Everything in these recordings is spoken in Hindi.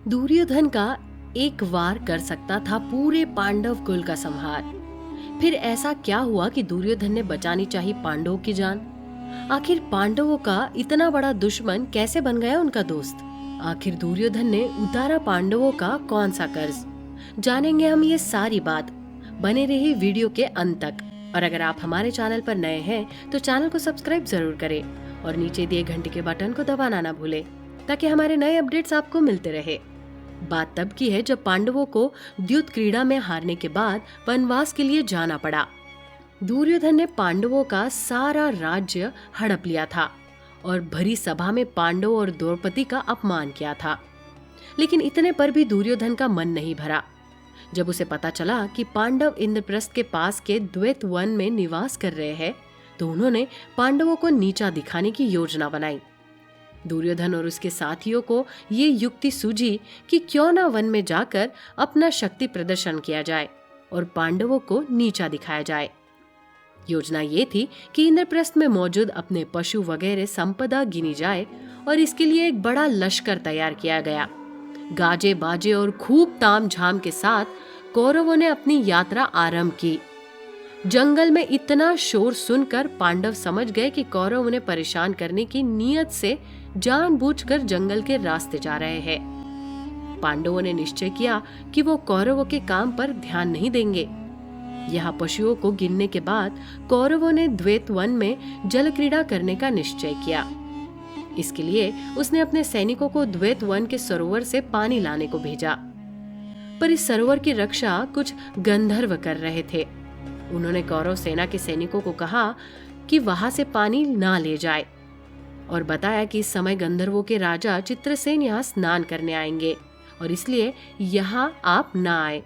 दुर्योधन का एक वार कर सकता था पूरे पांडव कुल का संहार। फिर ऐसा क्या हुआ कि दुर्योधन ने बचानी चाहिए पांडवों की जान? आखिर पांडवों का इतना बड़ा दुश्मन कैसे बन गया उनका दोस्त? आखिर दुर्योधन ने उतारा पांडवों का कौन सा कर्ज? जानेंगे हम ये सारी बात। बने रहिए वीडियो के अंत तक। और अगर आप हमारे चैनल पर नए हैं तो चैनल को सब्सक्राइब जरूर करें और नीचे दिए घंटे के बटन को दबाना ना भूलें ताकि हमारे नए अपडेट्स आपको मिलते रहे। बात तब की है जब पांडवों को द्युत क्रीड़ा में हारने के बाद वनवास के लिए जाना पड़ा। दुर्योधन ने पांडवों का सारा राज्य हड़प लिया था और भरी सभा में पांडवों और द्रौपदी का अपमान किया था। लेकिन इतने पर भी दुर्योधन का मन नहीं भरा। जब उसे पता चला कि पांडव इंद्रप्रस्थ के पास के द्वैत वन में निवास कर रहे हैं, तो उन्होंने पांडवों को नीचा दिखाने की योजना बनाई। दुर्योधन और उसके साथियों को ये युक्ति सूझी कि क्यों ना वन में जाकर अपना शक्ति प्रदर्शन किया जाए और पांडवों को नीचा दिखाया जाए। योजना ये थी कि इंद्रप्रस्थ में मौजूद अपने पशु वगैरह संपदा गिनी जाए और इसके लिए एक बड़ा लश्कर तैयार किया गया। गाजे बाजे और खूब ताम झाम के साथ कौरवों ने अपनी यात्रा आरंभ की। जंगल में इतना शोर सुनकर पांडव समझ गए कि कौरव उन्हें परेशान करने की नीयत से जानबूझकर जंगल के रास्ते जा रहे हैं। पांडवों ने निश्चय किया कि वो कौरवों के काम पर ध्यान नहीं देंगे। यहाँ पशुओं को गिनने के बाद कौरवों ने द्वैत वन में जल क्रीड़ा करने का निश्चय किया। इसके लिए उसने अपने सैनिकों को द्वैत वन के सरोवर से पानी लाने को भेजा। पर इस सरोवर की रक्षा कुछ गंधर्व कर रहे थे। उन्होंने कौरव सेना के सैनिकों को कहा कि वहां से पानी ना ले जाए और बताया कि इस समय गंधर्वों के राजा चित्रसेन यहाँ स्नान करने आएंगे और इसलिए यहाँ आप ना आए।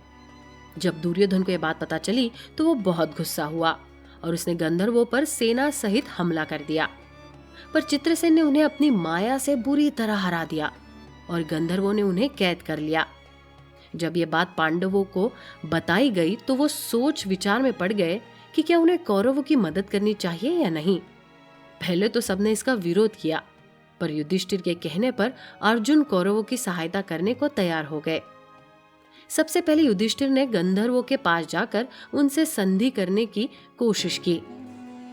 जब दुर्योधन को यह बात पता चली तो वो बहुत गुस्सा हुआ और उसने गंधर्वों पर सेना सहित हमला कर दिया। पर चित्रसेन ने उन्हें अपनी माया से बुरी तरह हरा दिया और गंधर्वों ने उन्हें कैद कर लिया। जब ये बात पांडवों को बताई गई तो वो सोच विचार में पड़ गए कि क्या उन्हें कौरवों की मदद करनी चाहिए या नहीं। पहले तो सबने इसका विरोध किया, पर युधिष्ठिर के कहने पर अर्जुन कौरवों की सहायता करने को तैयार हो गए। सबसे पहले युधिष्ठिर ने गंधर्वों के पास जाकर उनसे संधि करने की कोशिश की,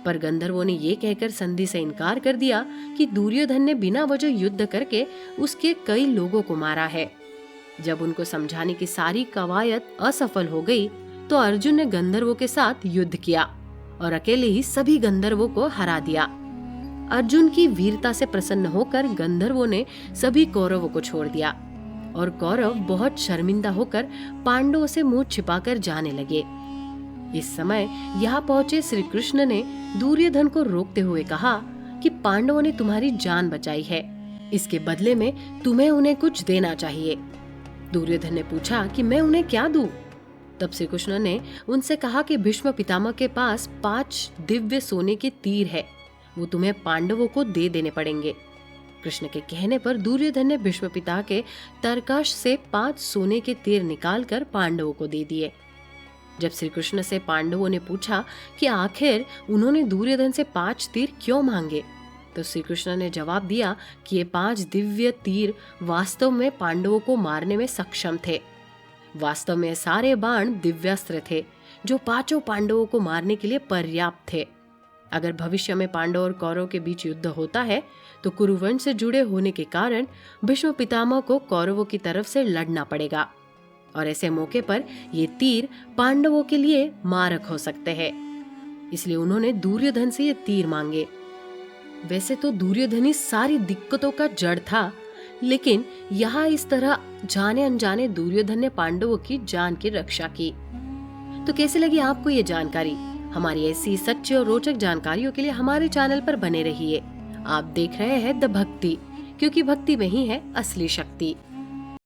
पर गंधर्वों ने ये कहकर संधि से इनकार कर दिया कि दुर्योधन ने बिना वजह युद्ध करके उसके कई लोगों को मारा है। जब उनको समझाने की सारी कवायद असफल हो गई तो अर्जुन ने गंधर्वों के साथ युद्ध किया और अकेले ही सभी गंधर्वों को हरा दिया। अर्जुन की वीरता से प्रसन्न होकर गंधर्वों ने सभी कौरवों को छोड़ दिया और कौरव बहुत शर्मिंदा होकर पांडवों से मुंह छिपाकर जाने लगे। इस समय यहाँ पहुँचे श्री कृष्ण ने दुर्योधन को रोकते हुए कहा कि पांडवों ने तुम्हारी जान बचाई है, इसके बदले में तुम्हें उन्हें कुछ देना चाहिए। दुर्योधन ने पूछा कि मैं उन्हें क्या दूं? तब श्री कृष्ण ने उनसे कहा कि भीष्म पितामह के पास 5 दिव्य सोने के तीर है, वो तुम्हें पांडवों को दे देने पड़ेंगे। कृष्ण के कहने पर दुर्योधन ने भीष्म पिता के तरकश से 5 सोने के तीर निकालकर पांडवों को दे दिए। जब श्री कृष्ण से पांडवों ने पूछा कि आखिर उन्होंने दुर्योधन से 5 तीर क्यों मांगे, तो श्री कृष्ण ने जवाब दिया कि ये 5 दिव्य तीर वास्तव में पांडवों को मारने में सक्षम थे। वास्तव में सारे बाण दिव्यास्त्र थे जो 5 पांडवों को मारने के लिए पर्याप्त थे। अगर भविष्य में पांडव और कौरव के बीच युद्ध होता है तो कुरुवंश से जुड़े होने के कारण भीष्म पितामह को कौरवों की तरफ से लड़ना पड़ेगा और ऐसे मौके पर ये तीर पांडवों के लिए मारक हो सकते हैं। इसलिए उन्होंने दुर्योधन से ये तीर मांगे। वैसे तो दुर्योधन ही सारी दिक्कतों का जड़ था, लेकिन यहाँ इस तरह जाने अनजाने दुर्योधन ने पांडवों की जान की रक्षा की। तो कैसे लगी आपको ये जानकारी? हमारी ऐसी सच्ची और रोचक जानकारियों के लिए हमारे चैनल पर बने रहिए। आप देख रहे हैं द भक्ति, क्योंकि भक्ति में ही है असली शक्ति।